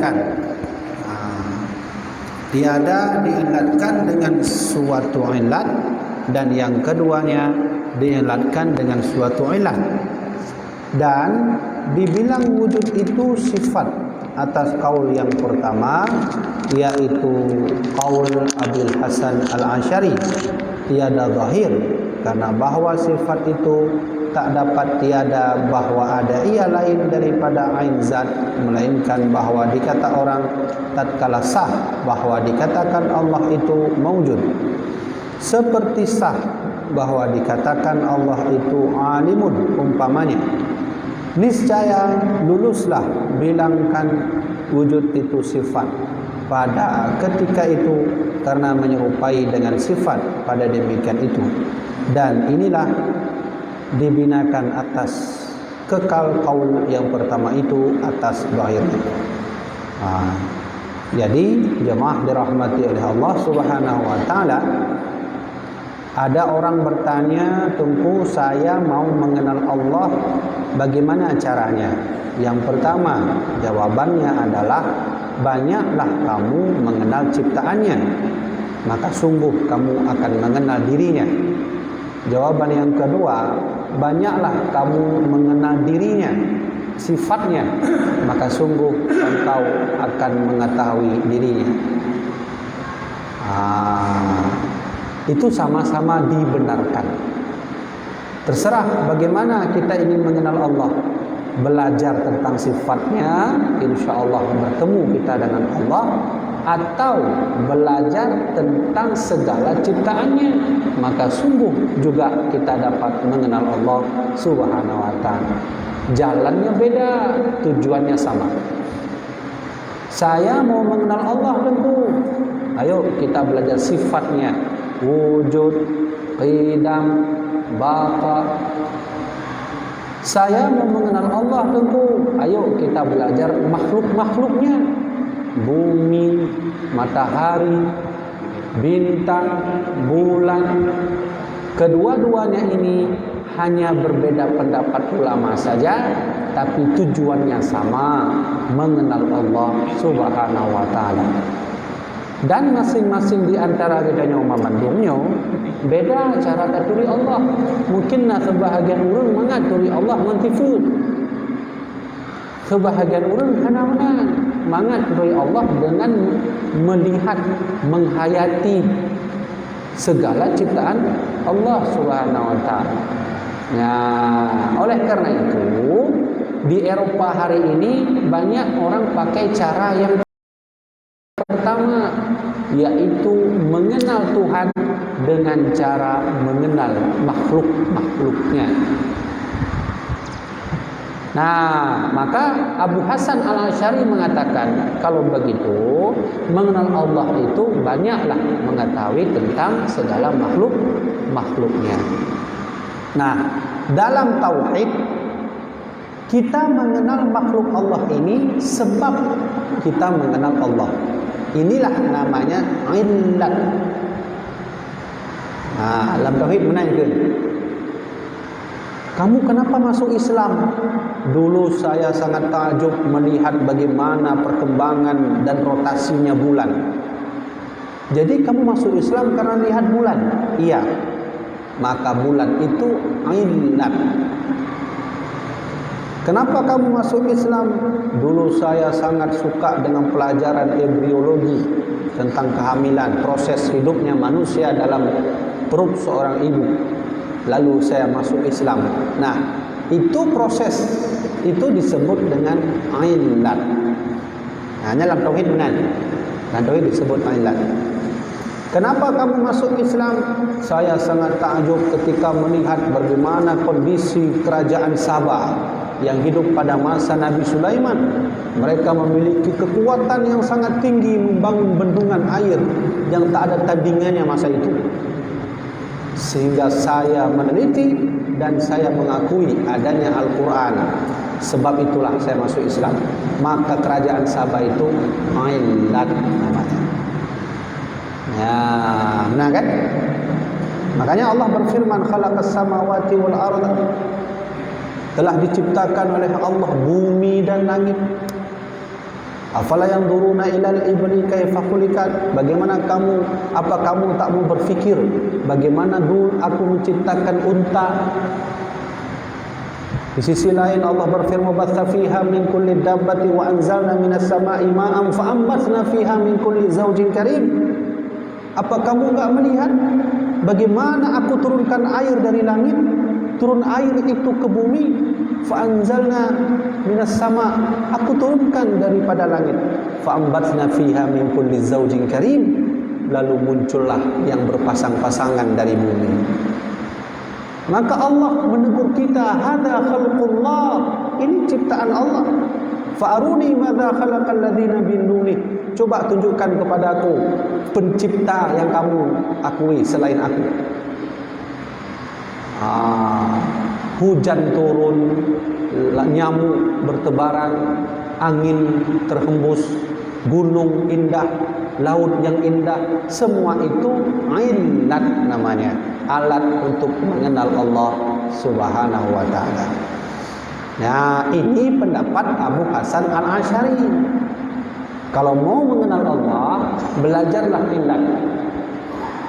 dibedakan. Tiada diilatkan dengan suatu ilat, dan yang keduanya diilatkan dengan suatu ilat. Dan dibilang wujud itu sifat atas kaul yang pertama, yaitu kaul Abil Hasan Al-Asy'ari, tiada zahir, karena bahwa sifat itu tak dapat tiada bahwa ada ia lain daripada ain zat, melainkan bahwa dikata orang tatkala sah bahwa dikatakan Allah itu maujud, seperti sah bahwa dikatakan Allah itu alimun umpamanya. Niscaya luluslah bilangkan wujud itu sifat pada ketika itu, karena menyerupai dengan sifat pada demikian itu. Dan inilah dibinakan atas kekal kaul yang pertama itu atas zahir itu. Jadi jemaah dirahmati oleh Allah Subhanahu wa taala, ada orang bertanya, "Tunggu, saya mau mengenal Allah, bagaimana caranya?" Yang pertama, jawabannya adalah banyaklah kamu mengenal ciptaannya, maka sungguh kamu akan mengenal dirinya. Jawaban yang kedua, banyaklah kamu mengenal dirinya, sifatnya, maka sungguh engkau akan mengetahui dirinya. Itu sama-sama dibenarkan. Terserah bagaimana kita ingin mengenal Allah. Belajar tentang sifatnya, insya Allah bertemu kita dengan Allah, atau belajar tentang segala ciptaannya, maka sungguh juga kita dapat mengenal Allah Subhanahu wa ta'ala. Jalannya beda, tujuannya sama. Saya mau mengenal Allah tentu, ayo kita belajar sifatnya, wujud, qidam, baqa. Saya mau mengenal Allah tentu, ayo kita belajar makhluk-makhluknya, bumi, matahari, bintang, bulan. Kedua-duanya ini hanya berbeda pendapat ulama saja, tapi tujuannya sama, mengenal Allah Subhanahu wa ta'ala. Dan masing-masing di antara bedanya mamandungnya beda cara katuri Allah. Mungkinlah sebahagian orang mengaturi Allah mentifu, sebahagian orang kadang-kadang mengaturi Allah dengan melihat, menghayati segala ciptaan Allah Subhanahu wa ta'ala. Nah, oleh karena itu di Eropa hari ini banyak orang pakai cara yang pertama, yaitu mengenal Tuhan dengan cara mengenal makhluk-makhluknya. Nah, maka Abu Hasan Al-Asy'ari mengatakan, kalau begitu mengenal Allah itu banyaklah mengetahui tentang segala makhluk-makhluknya. Nah, dalam tauhid kita mengenal makhluk Allah ini sebab kita mengenal Allah. Inilah namanya illat. Nah, dalam tauhid menanyakan, kamu kenapa masuk Islam? Dulu saya sangat takjub melihat bagaimana perkembangan dan rotasinya bulan. Jadi kamu masuk Islam karena lihat bulan? Iya. Maka bulan itu illat. Kenapa kamu masuk Islam? Dulu saya sangat suka dengan pelajaran embriologi tentang kehamilan, proses hidupnya manusia dalam perut seorang ibu. Lalu saya masuk Islam. Nah, itu proses itu disebut dengan illat. Nah, dalam tauhid benar. Dalam tauhid disebut illat. Kenapa kamu masuk Islam? Saya sangat takjub ketika melihat bagaimana kondisi kerajaan Sabah yang hidup pada masa Nabi Sulaiman. Mereka memiliki kekuatan yang sangat tinggi membangun bendungan air yang tak ada tandingannya masa itu. Sehingga saya meneliti dan saya mengakui adanya Al-Quran. Sebab itulah saya masuk Islam. Maka kerajaan Sabah itu illat namanya. Ya, benar kan? Makanya Allah berfirman, khalaqas samawati wal arda, telah diciptakan oleh Allah bumi dan langit. Afala yanzuruna ilal ibli kaifa khuliqat? Bagaimana kamu, apa kamu tak mau berfikir bagaimana dulu aku menciptakan unta? Di sisi lain Allah berfirman, "Batha fiha min kulli dabbati wa anzalna minas sama'i ma'an fa ambatna fiha min kulli zawjin karim." Apa kamu enggak melihat bagaimana aku turunkan air dari langit? Turun air itu ke bumi. Fa anzalna minas sama', aku turunkan daripada langit. Fa ambatna fiha min kulli zawjin karim. Lalu muncullah yang berpasang-pasangan dari bumi. Maka Allah menegur kita, hadza khalqullah, ini ciptaan Allah. Fa'aruni madza khalaqal ladzina min duni. Coba tunjukkan kepada aku pencipta yang kamu akui selain aku. Hujan turun, nyamuk bertebaran, angin terhembus, gunung indah, laut yang indah, semua itu illat namanya, alat untuk mengenal Allah Subhanahu wa taala. Nah, ini pendapat Abu Hasan Al-Asy'ari. Kalau mau mengenal Allah, belajarlah illat.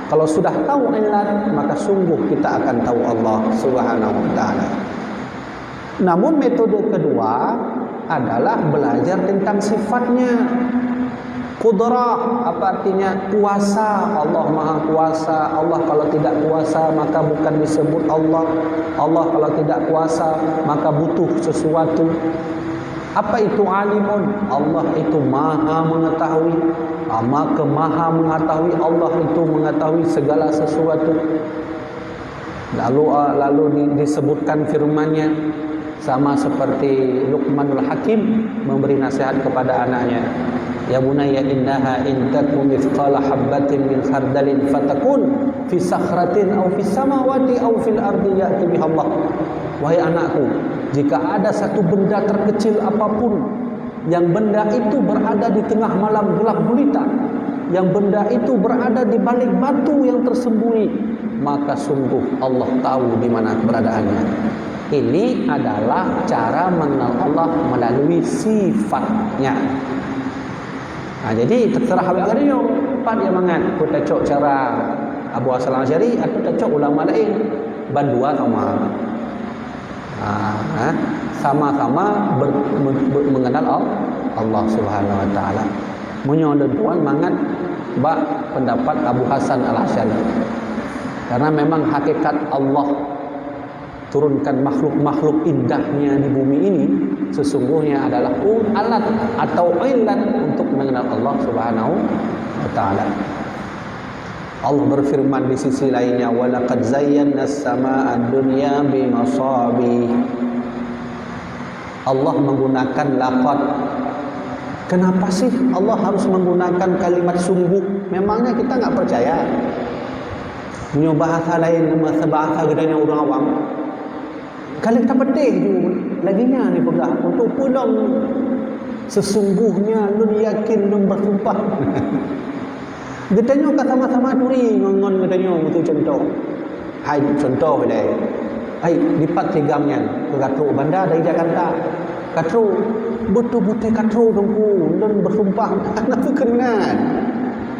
Kalau sudah tahu illat, maka sungguh kita akan tahu Allah Subhanahu wa taala. Namun metode kedua adalah belajar tentang sifatnya. Qudrah, apa artinya? Kuasa. Allah Maha Kuasa. Allah kalau tidak kuasa maka bukan disebut Allah. Allah kalau tidak kuasa maka butuh sesuatu. Apa itu alimun? Allah itu maha mengetahui. Maka maha mengetahui, Allah itu mengetahui segala sesuatu. Lalu disebutkan firman-Nya, sama seperti Luqmanul Hakim memberi nasihat kepada anaknya. Ya bunayya innaha in takum mithqala habatin min khardalin fatakun fi sakhratin aw fis samawati aw fil ardi ya'ti biha Allah. Wahai anakku, jika ada satu benda terkecil apapun, yang benda itu berada di tengah malam gelap gulita, yang benda itu berada di balik batu yang tersembunyi, maka sungguh Allah tahu di mana keberadaannya. Ini adalah cara mengenal Allah melalui sifatnya. Nah, jadi terserah awak ada yang empat yang mangat. Aku tacok cara Abu Hasan Al-Asy'ari, aku tacok ulama lain. Bandua sama. Sama-sama mengenal Allah Subhanahu wa taala. Menyodok tuan mangat bak pendapat Abu Hasan Al-Asy'ari. Karena memang hakikat Allah turunkan makhluk-makhluk indahnya di bumi ini sesungguhnya adalah alat atau illat untuk mengenal Allah Subhanahu wa taala. Allah berfirman di sisi lainnya, wa laqad zayyana as-samaa'a ad-dunya bimasabih. Allah menggunakan lafaz. Kenapa sih Allah harus menggunakan kalimat sungguh? Memangnya kita enggak percaya? Punya bahasa lain, bahasa gedanya orang awam. Kalau kita pedih juga laginya ni pegah untuk pulang sesungguhnya lu yakin lu bersumpah. Gedanya kat sama-sama turi ngon gedanya itu contoh. Hai contoh dia. Hai lipat tigamnya ke Katru bandar dari Jakarta. Katru betul-betul Katru dongku dan bersumpah kenapa kemenan?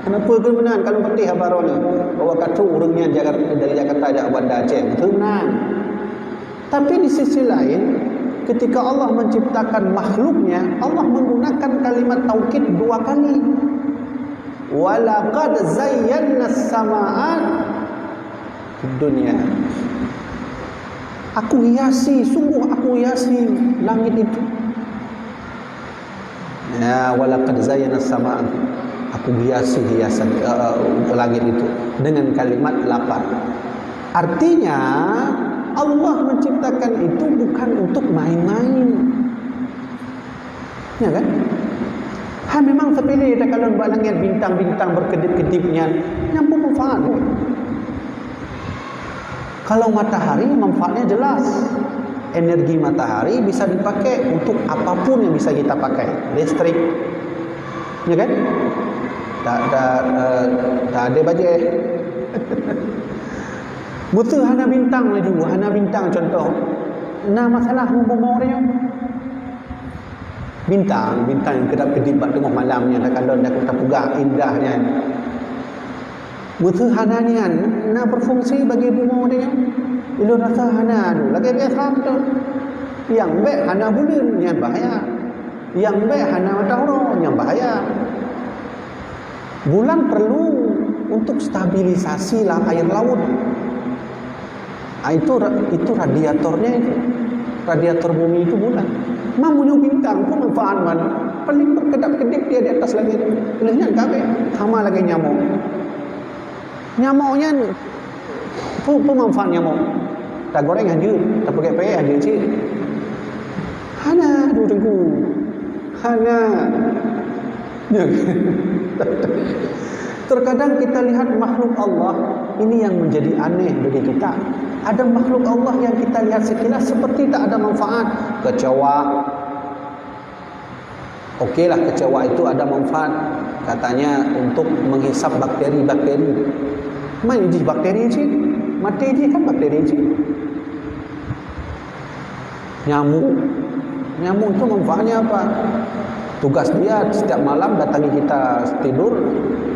Kenapa kemenan kalau pedih abaro ni? Bahwa Katru orangnya dari Jakarta ajak bandar Aceh. Kemenan. Tapi di sisi lain, ketika Allah menciptakan makhluknya, Allah menggunakan kalimat taukid dua kali. Walaqad zayyana as-samaa'a dunya. Aku hiasi, sungguh aku hiasi langit itu. Ya, walaqad zayyana as-samaa'a. Aku hiasi hiasan langit itu dengan kalimat lapar. Artinya Allah menciptakan itu bukan untuk main-main. Ya kan? Memang sepele tak kalau buat langit bintang-bintang berkedip-kedipnya, nyampu manfaat. Kalau matahari manfaatnya jelas. Energi matahari bisa dipakai untuk apapun yang bisa kita pakai. Listrik. Ya kan? Tak ada bajet. Betul hana bintang laju, hana bintang contoh. Nah masalah membawa dia. Bintang yang kedap-kedip bak tengah malamnya dah kalau dah kita pegang indahnya. Mutu hananian na berfungsi bagi bumi dia. Ilu rasa hana tu lagi biasa tu. Yang baik hana bulan yang bahaya. Yang baik hana matahari yang bahaya. Bulan perlu untuk stabilisasi lah air laut. Itu radiatornya itu. Radiator bumi itu bulan. Mamunya bintang pun manfaat mana? Paling berkedap-kedip dia di atas langit. Kelihatan kabeh. Sama lagi nyamuk. Nyamuknya pun manfaat nyamuk. Tak goreng aja, tak pakai payah aja cik. Hana dulu tengku. Hana. Terkadang kita lihat makhluk Allah ini yang menjadi aneh bagi kita. Ada makhluk Allah yang kita lihat sekilas seperti tak ada manfaat. Kecoa. Okeylah, kecoa itu ada manfaat. Katanya untuk menghisap bakteri-bakteri. Mana je bakteri je? Mati je kan bakteri je. Nyamuk. Nyamuk itu manfaatnya apa? Tugas dia setiap malam datangi kita tidur,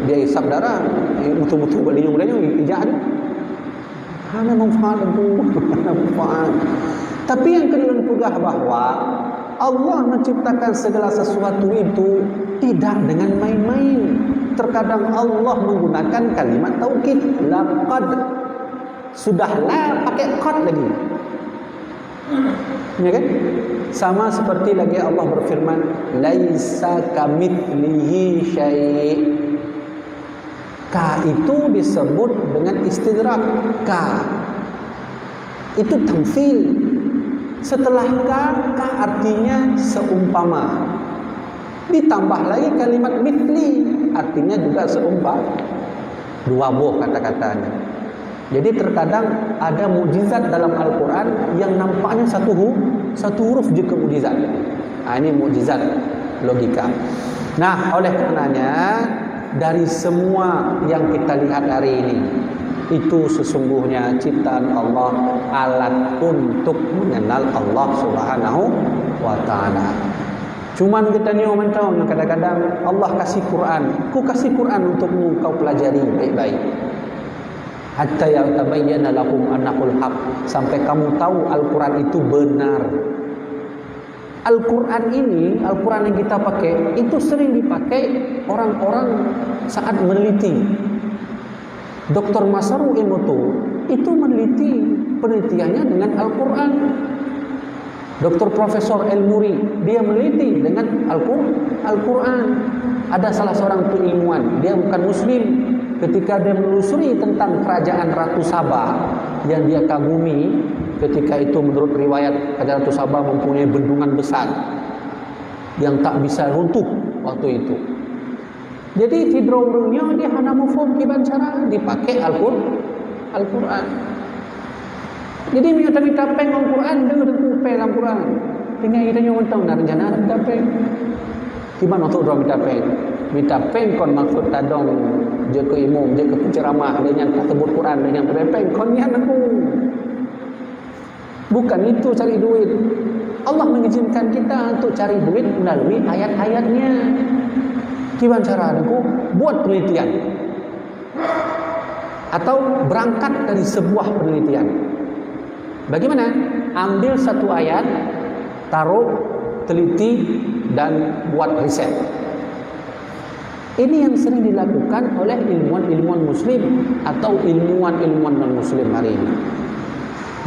dia hisap darah, mutu-mutu beliung-beliung ijak dia. Ada manfaat itu, ada manfaat. Tapi yang kalian pegah bahawa Allah menciptakan segala sesuatu itu tidak dengan main-main. Terkadang Allah menggunakan kalimat taukid, laqad. Sudah la pakai qad lagi. Ya kan? Sama seperti lagi Allah berfirman, laisa kamitslihi syai'. Ka itu disebut dengan istidrak. Ka itu tamthil. Setelah ka artinya seumpama. Ditambah lagi kalimat mithli, artinya juga seumpama. Dua buah kata-katanya. Jadi terkadang ada mukjizat dalam Al-Quran yang nampaknya satu huruf je ke mukjizat. Ini mukjizat logika. Nah, oleh karenanya dari semua yang kita lihat hari ini, itu sesungguhnya ciptaan Allah, alat untuk mengenal Allah Subhanahu wa Ta'ala. Cuman kita ni orang tahu yang kadang-kadang Allah kasih Quran, ku kasih Quran untukmu kau pelajari baik-baik. Hatta yatabayyana lakum annahul haq, sampai kamu tahu Al-Quran itu benar. Al-Quran ini, Al-Quran yang kita pakai, itu sering dipakai orang-orang saat meneliti. Dr. Masaru Emoto itu meneliti penelitiannya dengan Al-Quran. Dr. Profesor El-Muri, dia meneliti dengan Al-Quran. Ada salah seorang ilmuwan, dia bukan Muslim, ketika dia menelusuri tentang kerajaan Ratu Sabah yang dia kagumi, ketika itu menurut riwayat kerajaan Ratu Sabah mempunyai bendungan besar yang tak bisa runtuh waktu itu. Jadi tidrongnya dia hanya mafhum kiban cara dipakai Al-Quran. Jadi minta peng Al-Quran, dia ada peng Al-Quran. Tinggal kita nyawa tahu nak rencana minta peng. Gimana untuk orang minta peng kon maksud tadong je ke imam, je ke penceramah dengan sebut Quran dengan peng kon ni aku. Bukan itu cari duit. Allah mengizinkan kita untuk cari duit melalui ayat-ayatnya. Gimana cara aku buat penelitian atau berangkat dari sebuah penelitian. Bagaimana? Ambil satu ayat, taruh, teliti dan buat riset. Ini yang sering dilakukan oleh ilmuwan-ilmuwan muslim atau ilmuwan-ilmuwan non-muslim hari ini.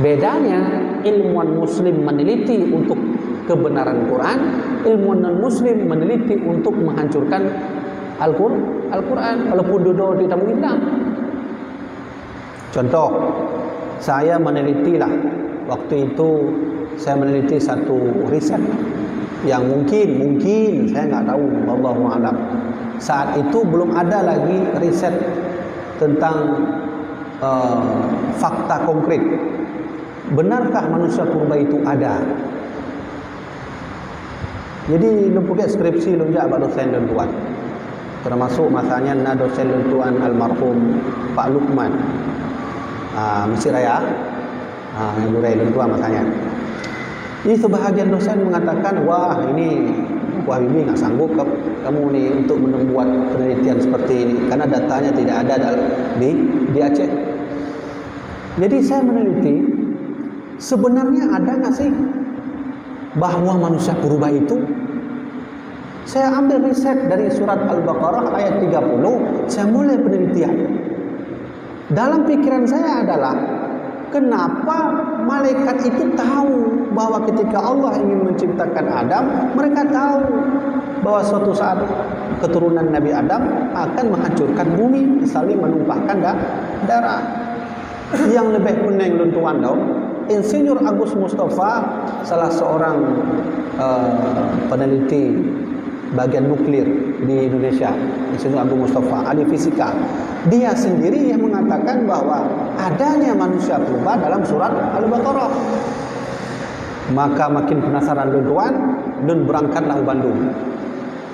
Bedanya ilmuwan muslim meneliti untuk kebenaran Quran, ilmuwan non-muslim meneliti untuk menghancurkan Al-Quran walaupun duduk di tamu kita. Contoh, saya menelitilah waktu itu saya meneliti satu riset yang mungkin saya enggak tahu, wallahu a'lam. Saat itu belum ada lagi riset tentang fakta konkret. Benarkah manusia purba itu ada? Jadi lu pergi skripsi lu jak abad dosen dan tuan. Termasuk masanya na dosen dan tuan almarhum Pak Lukman. Mesir Raya. Yang durai dan tuan masanya. Ini sebahagian dosen mengatakan, wah ini Aku Habibie nggak sanggup kamu nih untuk membuat penelitian seperti ini karena datanya tidak ada di Aceh. Jadi saya meneliti sebenarnya ada nggak sih bahwa manusia purba itu. Saya ambil riset dari surat Al-Baqarah ayat 30, saya mulai penelitian. Dalam pikiran saya adalah, kenapa malaikat itu tahu bahwa ketika Allah ingin menciptakan Adam, mereka tahu bahwa suatu saat keturunan Nabi Adam akan menghancurkan bumi, saling menumpahkan darah. Yang lebih pening luntuan dong, Insinyur Agus Mustafa, salah seorang peneliti bagian nuklir di Indonesia, Insinyur Agus Mustafa, ahli fisika. Dia sendiri yang mengatakan bahwa adanya manusia purba dalam surat Al-Baqarah. Maka makin penasaran tuan, dan berangkatlah ke Bandung.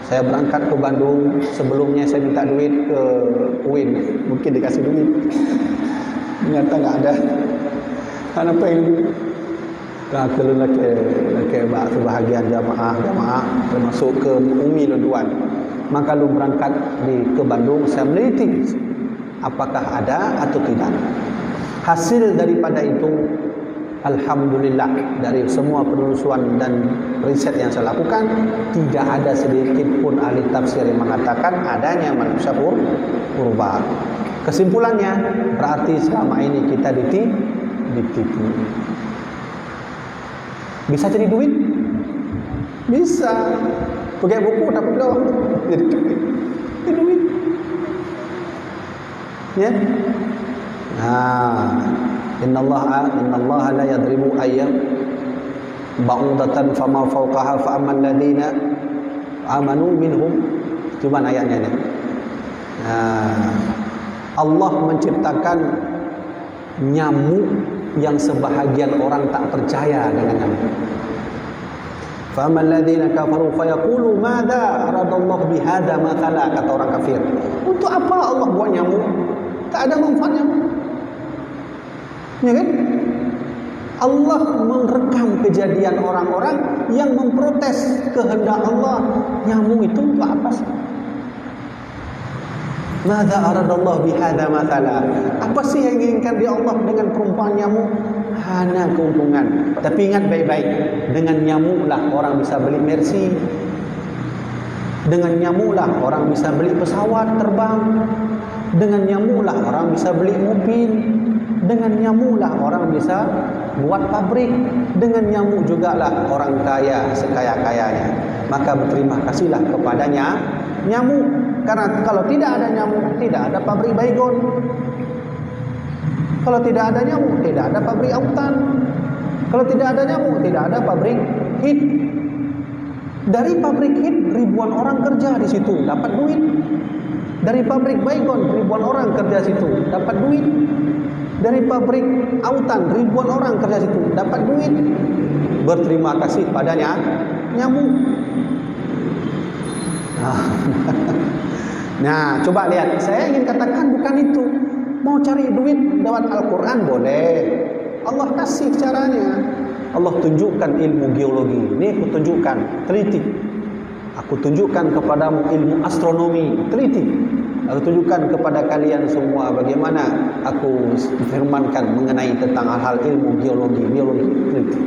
Saya berangkat ke Bandung. Sebelumnya saya minta duit ke UIN, mungkin dikasih duit. Ternyata nggak ada. Kenapa ini? Nah, kalau laki sebahagian jamaah termasuk ke Umi tuan. Maka lu berangkat ke Bandung, saya meneliti apakah ada atau tidak. Hasil daripada itu, alhamdulillah, dari semua penelusuran dan riset yang saya lakukan, tidak ada sedikit pun ahli tafsir yang mengatakan adanya manusia purba. Kesimpulannya, berarti selama ini kita ditipu. Bisa jadi duit? Bisa. Pakai buku dapat doang. Jadi duit. Ya. Nah, innallaha la yadribu ayyam ba'udatan fama fawqaha fa ammal ladina amanu minhum. Coba ayatnya ini. Nah, Allah menciptakan nyamuk yang sebahagian orang tak percaya dengan nyamuk. Faman ladzina kafaru fayaqulu madza aradallahu bihadza mathala, kata orang kafir. Untuk apa Allah buat nyamuk? Tak ada manfaatnya. Ya kan? Allah merekam kejadian orang-orang yang memprotes kehendak Allah. Nyamuk itu untuk apa sih? Madza aradallahu bihadza mathala. Apa sih yang diinginkan di Allah dengan perumpamaan nyamuk? Hanya keuntungan. Tapi ingat baik-baik, dengan nyamuklah orang bisa beli Mercy. Dengan nyamuklah orang bisa beli pesawat terbang. Dengan nyamuklah orang bisa beli mobil. Dengan nyamuklah orang bisa buat pabrik. Dengan nyamuk jugalah orang kaya sekaya-kayanya. Maka berterima kasihlah kepadanya nyamuk. Karena kalau tidak ada nyamuk, tidak ada pabrik baygon. Kalau tidak ada nyamuk, tidak ada pabrik autan. Kalau tidak ada nyamuk, tidak ada pabrik hit. Dari pabrik hit, ribuan orang kerja di situ, dapat duit. Dari pabrik baygon, ribuan orang kerja di situ, dapat duit. Dari pabrik autan, ribuan orang kerja di situ, dapat duit. Berterima kasih padanya nyamuk. Nah, coba lihat. Saya ingin katakan bukan itu. Mau cari duit lewat Al-Quran boleh. Allah kasih caranya. Allah tunjukkan ilmu geologi. Ini aku tunjukkan, teliti. Aku tunjukkan kepadamu ilmu astronomi, teliti. Aku tunjukkan kepada kalian semua bagaimana aku firmankan mengenai tentang hal-hal ilmu geologi, teliti.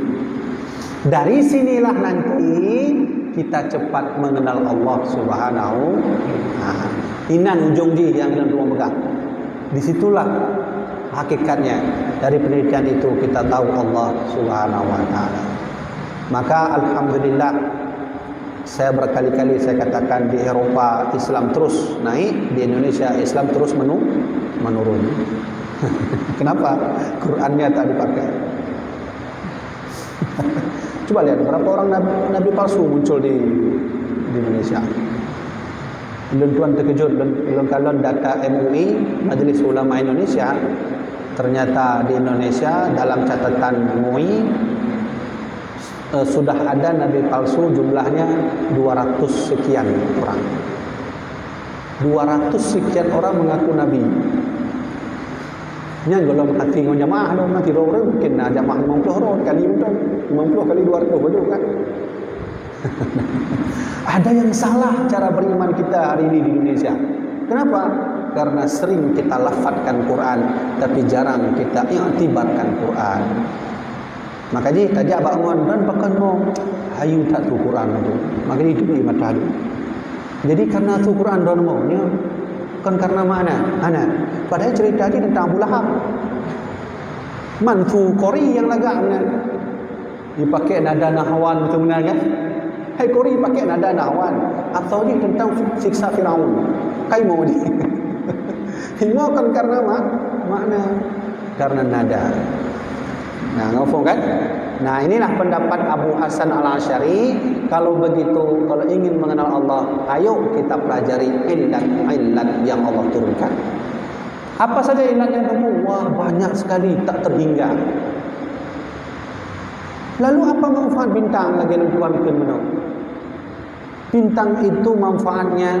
Dari sinilah nanti kita cepat mengenal Allah Subhanahu. Nah, inan ujung di yang kita belum pegang. Disitulah hakikatnya. Dari penelitian itu kita tahu Allah Subhanahu wa ta'ala. Maka alhamdulillah, saya berkali-kali saya katakan, di Eropa Islam terus naik, di Indonesia Islam terus menurun. Kenapa? Qurannya tak dipakai. Coba lihat berapa orang nabi palsu muncul di Indonesia. Tuan terkejut kalau data MUI, Majelis Ulama Indonesia, ternyata di Indonesia dalam catatan MUI sudah ada nabi palsu jumlahnya 200 sekian orang. 200 sekian orang mengaku nabi. Nya kalau hati dengan jamaah dong, nanti orang mungkin jamaah 50 orang kali betul. 50 kali 200 betul kan? Ada yang salah cara beriman kita hari ini di Indonesia. Kenapa? Karena sering kita lafadzkan Quran, tapi jarang kita iktibarkan Quran. Makanya tajak bangun dan pakai mau hayu tak tu Quran tu. Makanya itu dia mata tu. Jadi karena tu Quran don mau ni kan karena mana? Ana. Padahal cerita ni tentang Abu Lahab. Mantu Qori yang lagak mana? Dipakai nada nahwan betul benar kan? Hai Qori pakai nada nahwan atau ni tentang siksa Firaun. Kai mau di. Ini kan karena makna karena nada. Nah, ngomong kan? Nah, inilah pendapat Abu Hasan Al-Asy'ari. Kalau begitu, kalau ingin mengenal Allah, ayo kita pelajari illat yang Allah turunkan. Apa saja illatnya kamu? Wah, banyak sekali, tak terhingga. Lalu apa manfaat bintang lagi yang Tuhan firman? Bintang itu manfaatnya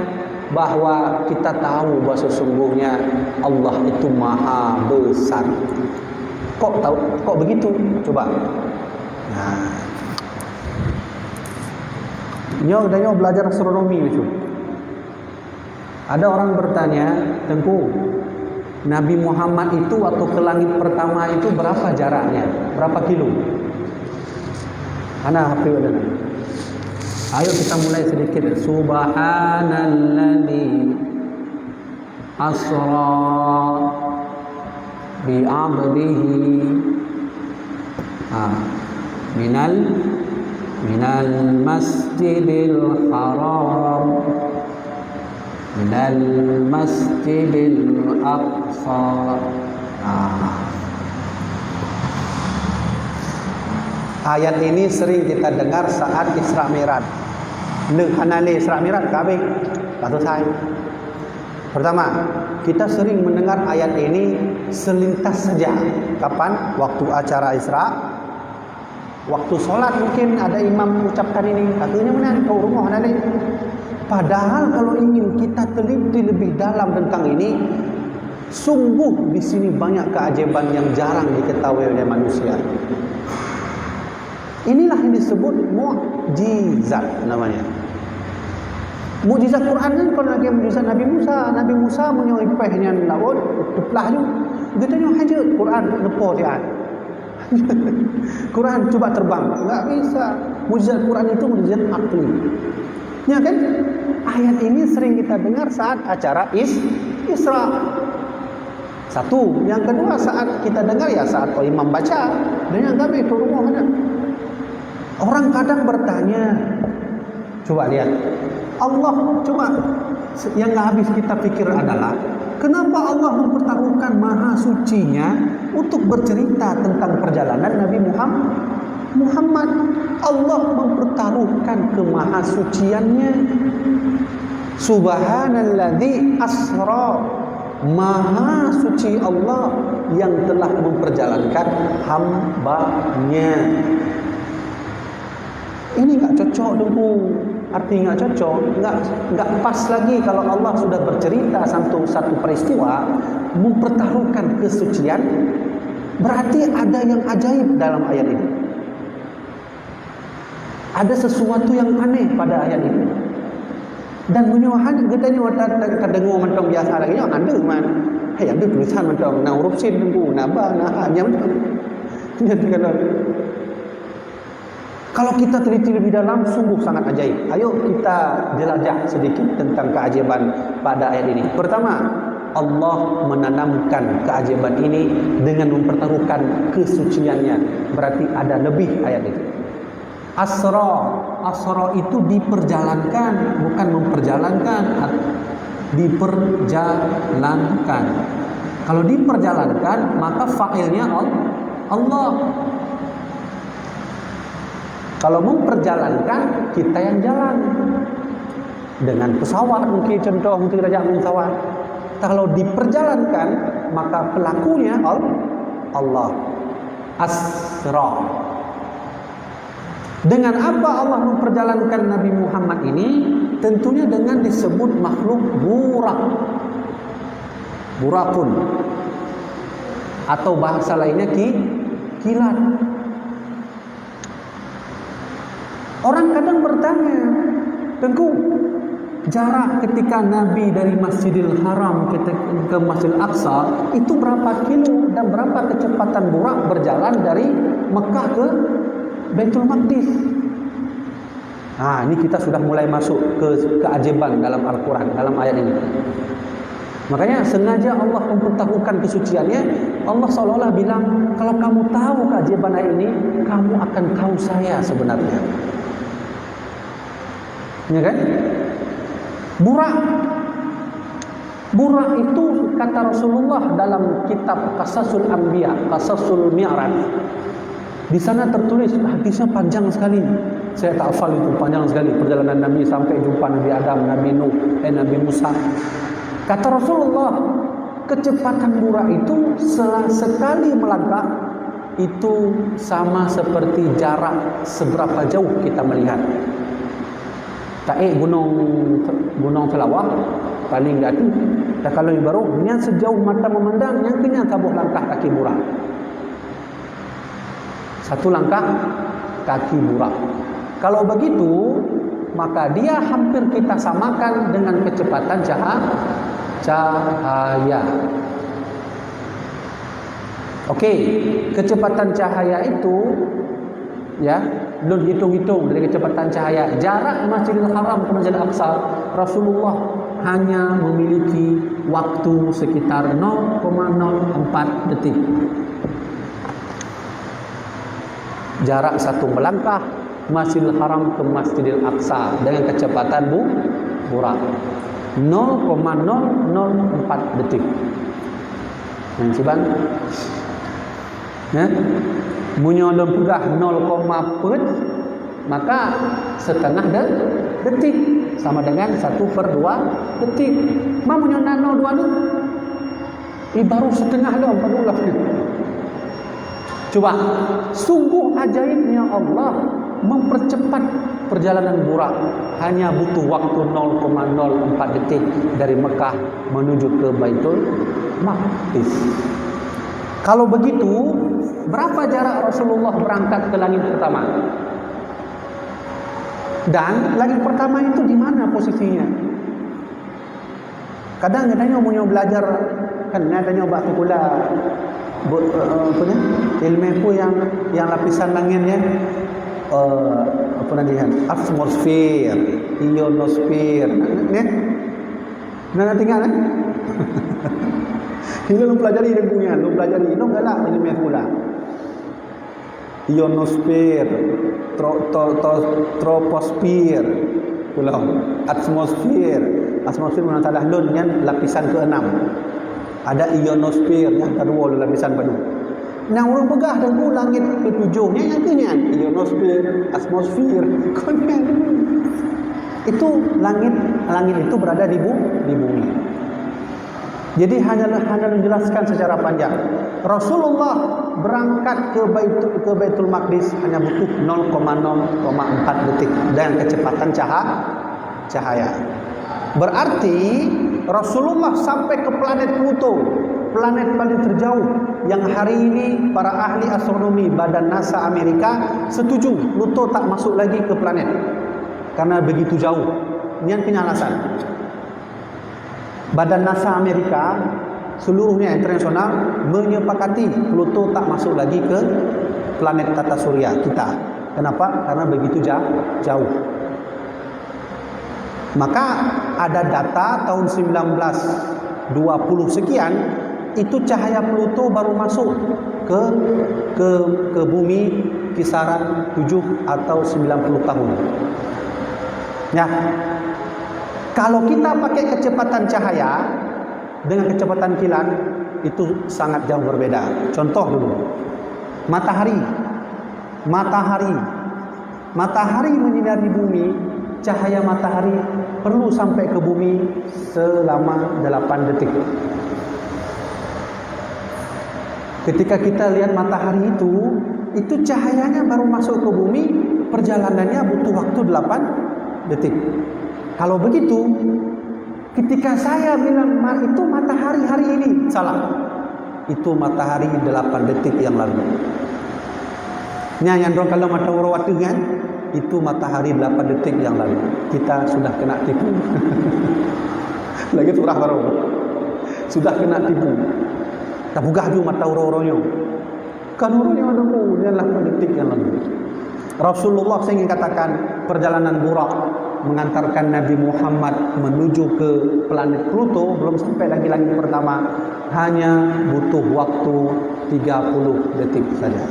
bahwa kita tahu bahwa sesungguhnya Allah itu maha besar. Kok tahu? Kok begitu? Coba. Nah, nyo belajar astronomi itu. Ada orang bertanya, Tengku, Nabi Muhammad itu waktu ke langit pertama itu berapa jaraknya? Berapa kilo? Ana hafal ada. Ayo kita mulai sedikit. Subhanalladzi asra bi 'abdihi minal masjidil haram minal masjidil aqsa. Ayat ini sering kita dengar saat Isra Mi'raj. Hanale Isra Mi'raj kabeh tak selesai. Pertama, kita sering mendengar ayat ini selintas saja. Kapan? Waktu acara Isra, waktu solat mungkin ada imam ucapkan ini. Katanya mana kau rumah hanale. Padahal kalau ingin kita teliti lebih dalam tentang ini, sungguh di sini banyak keajaiban yang jarang diketahui oleh manusia. Inilah yang disebut mukjizat namanya. Mukjizat Quran kan kalau lagi mukjizat Nabi Musa. Nabi Musa menyuipahnya laut, teplah tu. Getanya hajat Quran lepo dia. Quran cuba terbang, enggak bisa. Mukjizat Quran itu mukjizat akli. Ya kan? Ayat ini sering kita dengar saat acara Isra. Satu, yang kedua saat kita dengar ya saat imam baca. Dan yang kami itu rumah mana? Orang kadang bertanya, coba lihat, Allah coba yang nggak habis kita pikir adalah kenapa Allah mempertaruhkan maha sucinya untuk bercerita tentang perjalanan Nabi Muhammad. Allah mempertaruhkan kemahasuciannya. Subhanalladzi asra, maha suci Allah yang telah memperjalankan hambanya. Ini enggak cocok dulu. Artinya enggak cocok, enggak pas lagi kalau Allah sudah bercerita satu peristiwa mempertaruhkan kesucian, berarti ada yang ajaib dalam ayat ini. Ada sesuatu yang aneh pada ayat ini. Dan menyuahan getanya kita dengar macam biasa lagi ada man. Hey, ada tulisan macam na huruf sin tunggu naba nah nya macam. Kalau kita teliti lebih dalam, sungguh sangat ajaib. Ayo kita jelajah sedikit tentang keajaiban pada ayat ini. Pertama, Allah menanamkan keajaiban ini dengan mempertaruhkan kesuciannya. Berarti ada lebih ayat itu. Asra itu diperjalankan, bukan memperjalankan. Diperjalankan. Kalau diperjalankan, maka fa'ilnya Allah. Kalau memperjalankan, kita yang jalan. Dengan pesawat mungkin contoh untuk kita jalan pesawat. Kalau diperjalankan, maka pelakunya Allah. Asra. Dengan apa Allah memperjalankan Nabi Muhammad ini? Tentunya dengan disebut makhluk burak. Burakun. Atau bahasa lainnya kilat. Orang kadang bertanya, Tengku, jarak ketika Nabi dari Masjidil Haram ke Masjidil Aqsa itu berapa kilo dan berapa kecepatan burak berjalan dari Mekah ke Baitul Maqdis? Ini kita sudah mulai masuk ke keajaiban dalam Al-Quran, dalam ayat ini. Makanya sengaja Allah mempertahukan kesuciannya. Allah seolah-olah bilang, kalau kamu tahu keajaiban ayat ini, kamu akan tahu saya sebenarnya. Ya kan? Burak itu kata Rasulullah dalam kitab Qasasul Anbiya, Qasasul Mi'raj. Di sana tertulis, hadisnya panjang sekali. Saya tak hafal itu, panjang sekali perjalanan Nabi sampai jumpa Nabi Adam, Nabi Nuh, Nabi Musa. Kata Rasulullah, kecepatan burak itu sekali melangkah itu sama seperti jarak seberapa jauh kita melihat. Gunung Selawah paling datu. Dan kalau yang baru, yang sejauh mata memandang, yang kena tabuh langkah kaki burak. Satu langkah kaki burak. Kalau begitu, maka dia hampir kita samakan dengan kecepatan cahaya. Okey, kecepatan cahaya itu ya, belum hitung-hitung dari kecepatan cahaya. Jarak Masjidil Haram ke Masjidil Aqsa, Rasulullah hanya memiliki waktu sekitar 0,04 detik. Jarak satu melangkah Masjidil Haram ke Masjidil Aqsa dengan kecepatan burak 0,004 detik. Yang siban ya, menyolong pegah 0,4, maka setengah detik sama dengan 1/2 detik. Mau menyolong 0,2 tu baru setengah dah 40 detik. Coba, sungguh ajaibnya Allah mempercepat perjalanan burak. Hanya butuh waktu 0,04 detik dari Mekah menuju ke Baitul Maqdis. Kalau begitu, berapa jarak Rasulullah berangkat ke langit pertama? Dan langit pertama itu di mana posisinya? Kadang-kadang mau belajar kan adanya bab pula ilmu itu yang lapisan langitnya apa namanya? Atmosfer, ionosfer. Nah tinggal Ini lu pelajari ilmunya, lu pelajari itu enggaklah ilmu pula. Ionosfer, troposfer, pula atmosfer. Atmosfer menatalah lun yang lapisan ke-6. Ada ionosfer yang kedua lapisan penuh. Nah, orang pegah dan langit ke-7-nya yang kenyan ionosfer, atmosfer, konyan. Itu langit itu berada di bumi. Jadi hanya menjelaskan secara panjang. Rasulullah berangkat ke Baitul Maqdis hanya butuh 0,004 detik dengan kecepatan cahaya. Berarti Rasulullah sampai ke planet Pluto, planet paling terjauh yang hari ini para ahli astronomi Badan NASA Amerika setuju Pluto tak masuk lagi ke planet karena begitu jauh. Ini punya alasan. Badan NASA Amerika seluruhnya internasional menyepakati Pluto tak masuk lagi ke planet tata surya kita. Kenapa? Karena begitu jauh. Maka ada data tahun 1920 sekian itu cahaya Pluto baru masuk ke bumi kisaran 7 atau 90 tahun. Ya. Kalau kita pakai kecepatan cahaya dengan kecepatan kilat itu sangat jauh berbeda. Contoh dulu. Matahari menyinari bumi, cahaya matahari perlu sampai ke bumi selama 8 detik. Ketika kita lihat matahari itu cahayanya baru masuk ke bumi, perjalanannya butuh waktu 8 detik. Kalau begitu, ketika saya bilang itu matahari hari ini, salah. Itu matahari 8 detik yang lalu. Yang dong kalau mata warawati kan, itu matahari 8 detik yang lalu. Kita sudah kena tipu. Lagi turah baru. Sudah kena tipu. Tak bugah ju mata uro-uronyo. Kan uronyo ada pun 8 detik yang lalu. Rasulullah saya ingin katakan perjalanan Buraq mengantarkan Nabi Muhammad menuju ke planet Pluto belum sampai lagi langit pertama, hanya butuh waktu 30 detik saja.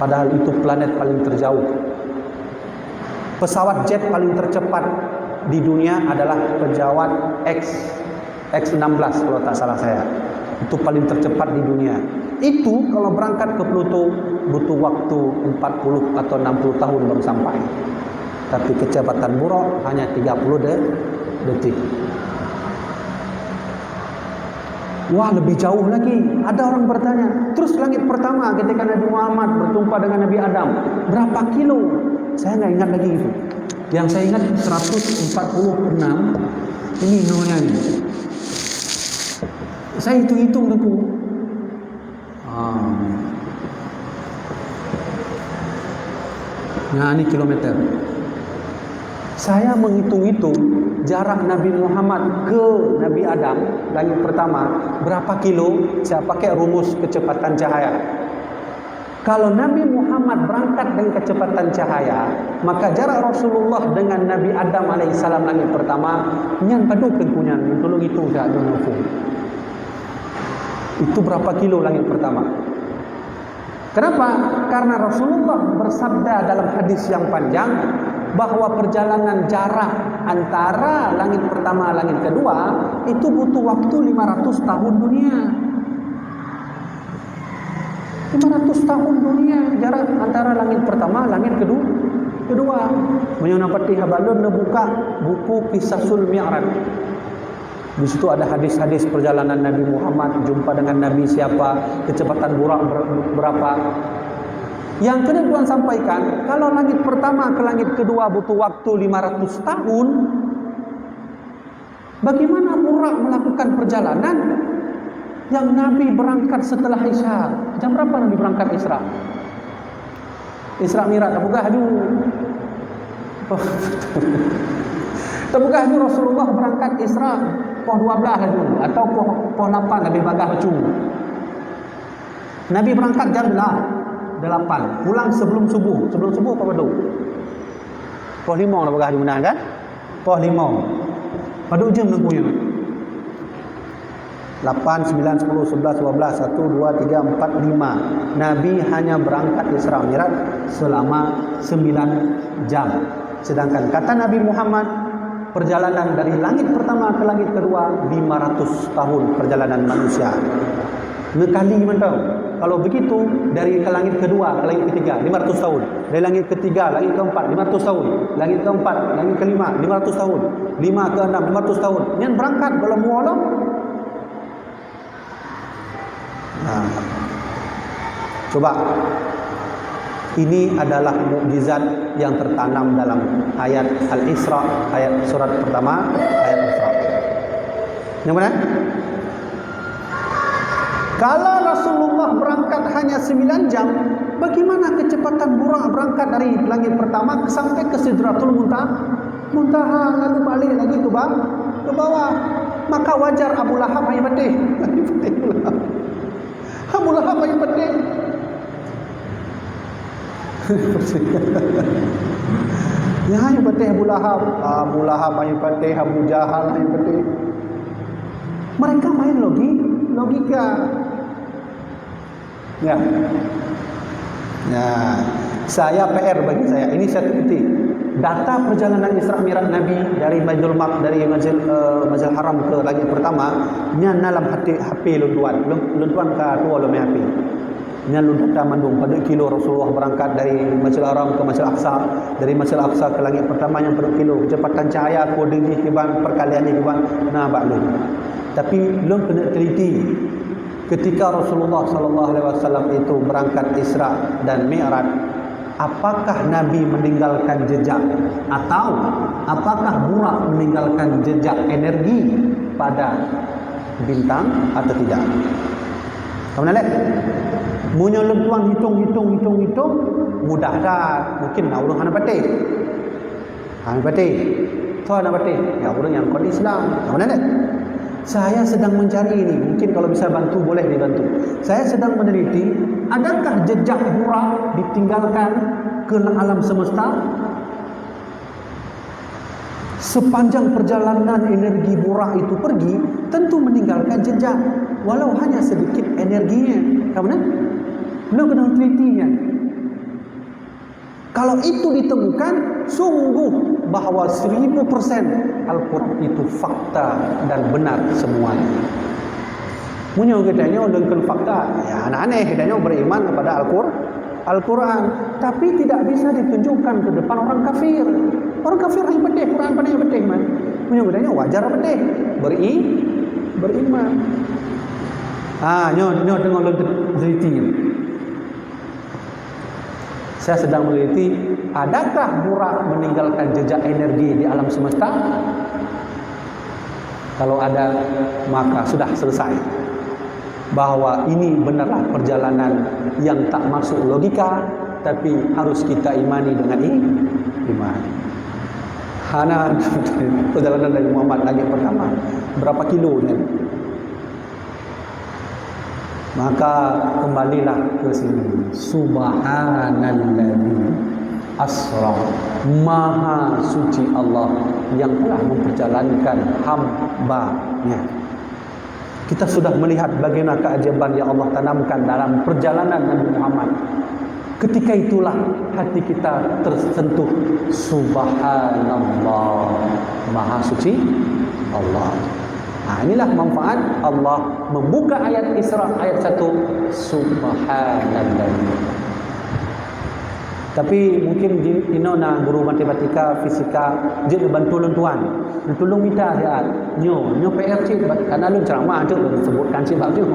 Padahal itu planet paling terjauh. Pesawat jet paling tercepat di dunia adalah pesawat X-16 kalau tak salah saya. Itu paling tercepat di dunia. Itu kalau berangkat ke Pluto butuh waktu 40 atau 60 tahun baru sampai. Tapi kecepatan Buraq hanya 30 detik. Wah, lebih jauh lagi. Ada orang bertanya, terus langit pertama ketika Nabi Muhammad berjumpa dengan Nabi Adam, berapa kilo? Saya nggak ingat lagi itu. Yang saya ingat 146. Ini namanya ini. Saya hitung-hitung dulu. Nah, ini kilometer. Saya menghitung-hitung jarak Nabi Muhammad ke Nabi Adam, langit pertama, berapa kilo? Saya pakai rumus kecepatan cahaya. Kalau Nabi Muhammad berangkat dengan kecepatan cahaya, maka jarak Rasulullah dengan Nabi Adam alaihissalam langit pertama, nyan padu pengkunyan, tolong hitung tak ada. Itu berapa kilo langit pertama? Kenapa? Karena Rasulullah bersabda dalam hadis yang panjang bahwa perjalanan jarak antara langit pertama langit kedua itu butuh waktu 500 tahun dunia. 500 tahun dunia jarak antara langit pertama langit kedua. Menyonapati habalun buka buku Qisasul Mi'raj. Di situ ada hadis-hadis perjalanan Nabi Muhammad, jumpa dengan Nabi siapa, kecepatan Buraq berapa. Yang kedua Tuhan sampaikan, kalau langit pertama ke langit kedua butuh waktu 500 tahun, bagaimana Buraq melakukan perjalanan yang Nabi berangkat setelah Isya? Jam berapa Nabi berangkat Isra? Isra Mi'raj, apakah dulu? Apakah dulu Rasulullah berangkat Isra poh 12 dulu atau poh 8 Nabi bagah cu. Nabi berangkat jam 8, pulang sebelum subuh. Sebelum subuh apa betul? Poh 5 nak bagah di mana kan? Poh 5. Pada jam nunggunya. 8, 9, 10, 11, 12, 1, 2, 3, 4, 5. Nabi hanya berangkat Isra Mi'raj selama 9 jam. Sedangkan kata Nabi Muhammad, perjalanan dari langit pertama ke langit kedua 500 tahun perjalanan manusia. Ngekali gimana tahu? Kalau begitu dari ke langit kedua ke langit ketiga 500 tahun. Dari langit ketiga langit keempat 500 tahun. Langit keempat, langit kelima 500 tahun. 5 ke 6 500 tahun. Yang berangkat kalau mualah. Nah. Coba. Ini adalah mukjizat yang tertanam dalam ayat Al-Isra, ayat surat pertama, ayat Isra. Yang mana? Kalau Rasulullah berangkat hanya 9 jam, bagaimana kecepatan Buraq berangkat dari langit pertama sampai ke Sidratul Muntaha lalu balik lagi ke bawah? Maka wajar Abu Lahab hanya pedih. Abu Lahab hanya pedih. Ya hanya patih Abu Lahab hanya patih, Abu Jahal hanya patih. Mereka main logika. Ya. Saya PR bagi saya. Ini satu titik. Data perjalanan Isra Mi'raj Nabi dari Masjidil Haram ke langit pertama, nya dalam HP luntuan ke tua lo HP. Nyalu data mandung pada kilo Rasulullah berangkat dari Masjidil Haram ke Masjidil Aqsa, dari Masjidil Aqsa ke langit pertama yang pada kilo, kecepatan cahaya kode ni kiban perkalian ni kiban baklun. Tapi belum kena teliti ketika Rasulullah sallallahu alaihi wasallam itu berangkat Isra dan Mi'raj, apakah Nabi meninggalkan jejak atau apakah Buraq meninggalkan jejak energi pada bintang atau tidak? Kamu nak lihat? Munyo lentuan hitung, mudah dah. Mungkin nak urung hana patih. Hana patih. Tu hana patih. Ya urung yang kon Islam. Kamu nak lihat? Saya sedang mencari ini. Mungkin kalau bisa bantu, boleh dibantu. Saya sedang meneliti, adakah jejak burak ditinggalkan ke alam semesta? Sepanjang perjalanan energi burak itu pergi, tentu meninggalkan jejak, walau hanya sedikit energinya. Kamu nak? Belum kena telitinya. Kalau itu ditemukan, sungguh bahawa 1000% Al-Quran itu fakta dan benar semuanya. Punya katanya dengan fakta, ya aneh katanya beriman kepada Al-Quran, tapi tidak bisa ditunjukkan ke depan orang kafir. Orang kafir yang pedih, Quran pandai yang pedih man. Punya katanya wajar pedih, beriman. Nyo tengok telitinya. Saya sedang meneliti, adakah burak meninggalkan jejak energi di alam semesta? Kalau ada, maka sudah selesai. Bahwa ini benarlah perjalanan yang tak masuk logika, tapi harus kita imani dengan iman. Hana perjalanan dari Muhammad lagi pertama, berapa kilonya? Maka kembalilah ke sini. Subhanallazi asra, maha suci Allah yang telah memperjalankan hamba-Nya. Kita sudah melihat bagaimana keajaiban yang Allah tanamkan dalam perjalanan Nabi Muhammad. Ketika itulah hati kita tersentuh. Subhanallah, maha suci Allah. Inilah manfaat Allah membuka ayat Isra ayat 1, Subhanallah. Tapi mungkin ino na guru matematika, fisika, dia bantu lentuan. Tolong minta dia. Nyo PR cik karena lu ceramah tu sebutkan cik bab tu.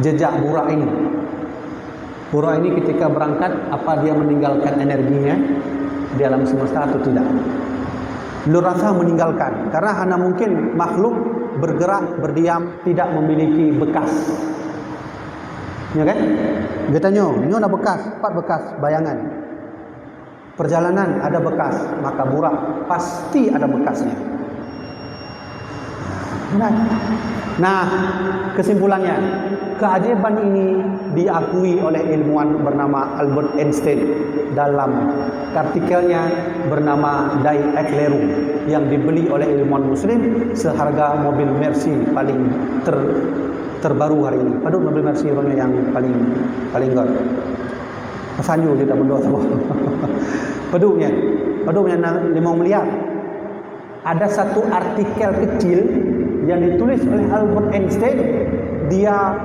Jejak burak ini. Burak ini ketika berangkat, apa dia meninggalkan energinya di alam semesta atau tidak? Lu rasa meninggalkan, karena hanya mungkin makhluk bergerak, berdiam, tidak memiliki bekas. Ya kan? Katanya, ini ada bekas, 4 bekas bayangan. Perjalanan ada bekas, maka burak pasti ada bekasnya. Nah, kesimpulannya, keajaiban ini diakui oleh ilmuwan bernama Albert Einstein dalam artikelnya bernama Die Erklärung yang dibeli oleh ilmuwan muslim seharga mobil Mercy paling terbaru hari ini. Padahal mobil Mercy yang paling god. Sanyu kita berdua semua. Padahal 5 miliar. Ada satu artikel kecil yang ditulis oleh Albert Einstein. Dia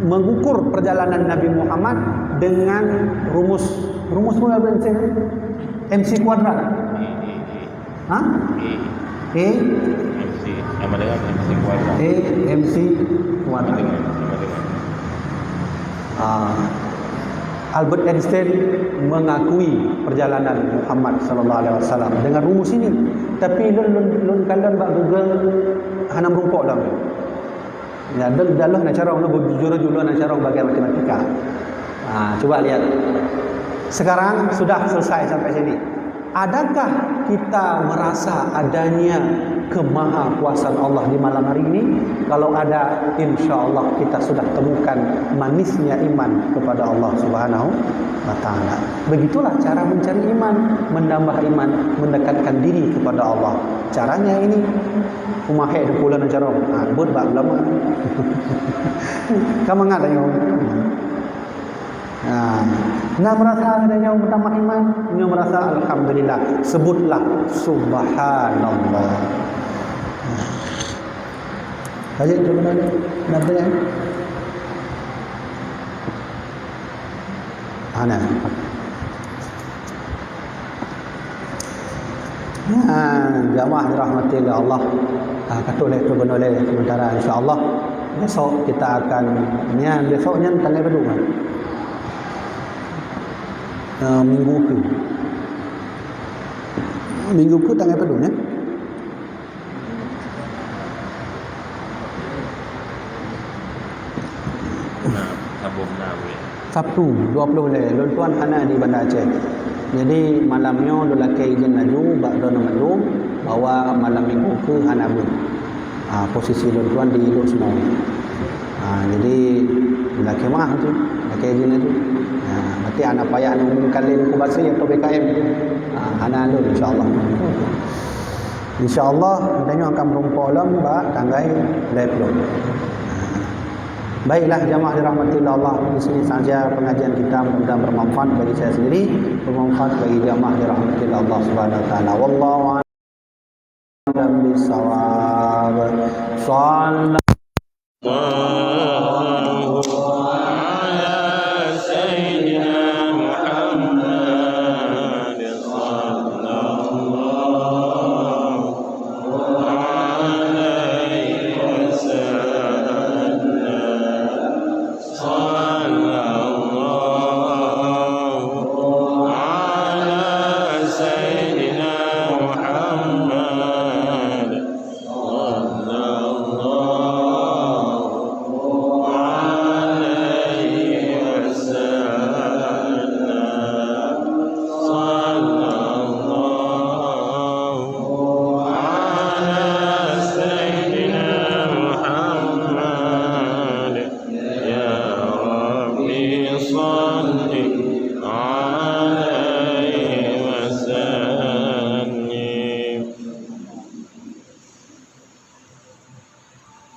mengukur perjalanan Nabi Muhammad dengan rumus Albert Einstein, MC kuadrat. MC sama dengan MC kuadrat. MC kuadrat. Albert Einstein mengakui perjalanan Muhammad sallallahu alaihi wasallam dengan rumus ini. Tapi lun kandang bak Google hana merumpok dah. Ya, dalah nak cara orang berjujur-jujur nak cara bagi matematika. Coba lihat. Sekarang sudah selesai sampai sini. Adakah kita merasa adanya kemahakuasaan Allah di malam hari ini? Kalau ada, insya-Allah kita sudah temukan manisnya iman kepada Allah Subhanahu wa taala. Begitulah cara mencari iman, menambah iman, mendekatkan diri kepada Allah. Caranya ini umahek depulan cara. Buat bab lama. Kamu ngat ayo. Nah merasa adanya utama iman, dia merasa alhamdulillah, sebutlah subhanallah. Ayo coba nanti ya. Ana. Jamaah dirahmati oleh Allah. Katoleh tu benoleh sementara insya-Allah besok kita akan besoknya tanggal berapa? Minggu ke tanggal berapa ya? 26 ya. Sabtu 20 le lon tuan hana di Banda Aceh. Jadi malamnya lelaki izin laju bak dona maklum bawa malam minggu ke Hanabu. Posisi lon tuan di Ilok semua. Jadi lelaki mah tu, lelaki izin laju. Berarti anak payah nak umumkan lain kubasi atau BKM. Hana lu insya-Allah. InsyaAllah katanya akan berumpa dalam tanggai leplo. Baiklah jamaah dirahmati Allah, di sini saja pengajian kita, mudah-mudahan bermanfaat bagi saya sendiri, bermanfaat bagi jamaah dirahmati Allah Subhanahu wa taala. Wallahu a'lam bishawab.